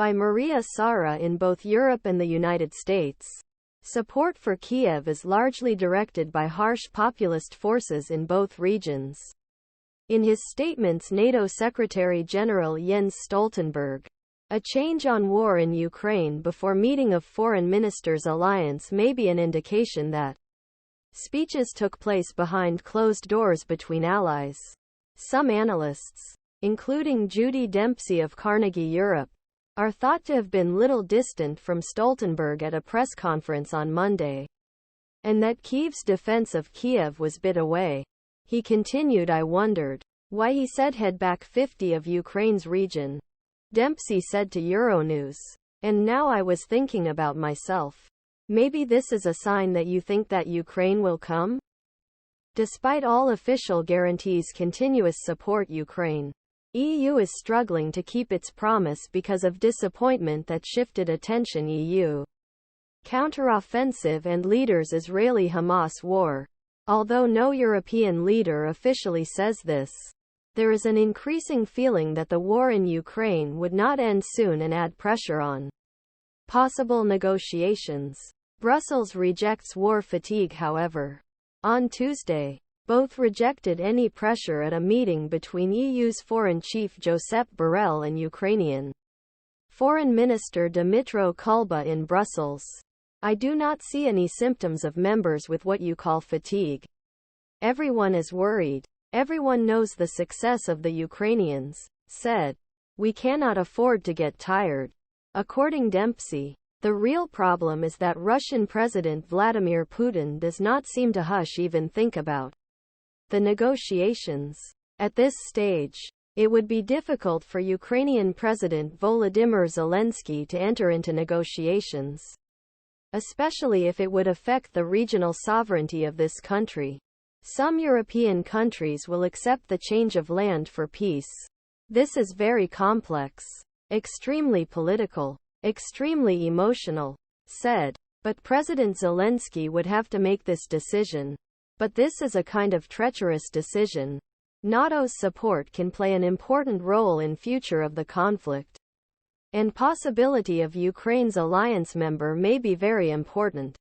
by Maria Psara in both Europe and the United States. Support for Kiev is largely directed by harsh populist forces in both regions. In his statements, NATO Secretary-General Jens Stoltenberg, a change on war in Ukraine before meeting of foreign ministers alliance may be an indication that speeches took place behind closed doors between allies. Some analysts, including Judy Dempsey of Carnegie Europe, are thought to have been little distant from Stoltenberg at a press conference on Monday, and that Kyiv's defense of Kiev was bit away. He continued, "I wondered why he said head back 50 of Ukraine's region," Dempsey said to Euronews. "And now I was thinking about myself. Maybe this is a sign that you think that Ukraine will come?" Despite all official guarantees continuous support Ukraine, EU is struggling to keep its promise because of disappointment that shifted attention EU counteroffensive and leaders Israeli-Hamas war. Although no European leader officially says this, there is an increasing feeling that the war in Ukraine would not end soon and add pressure on possible negotiations. Brussels rejects war fatigue, however. On Tuesday, both rejected any pressure at a meeting between EU's Foreign Chief Josep Borrell and Ukrainian Foreign Minister Dmytro Kulba in Brussels. "I do not see any symptoms of members with what you call fatigue. Everyone is worried. Everyone knows the success of the Ukrainians," said. "We cannot afford to get tired." According Dempsey, the real problem is that Russian President Vladimir Putin does not seem to hush even think about the negotiations. At this stage, it would be difficult for Ukrainian President Volodymyr Zelenskyy to enter into negotiations, especially if it would affect the regional sovereignty of this country. Some European countries will accept the change of land for peace. This is very complex, extremely political, extremely emotional, said. But President Zelenskyy would have to make this decision. But this is a kind of treacherous decision. NATO's support can play an important role in future of the conflict, and possibility of Ukraine's alliance member may be very important.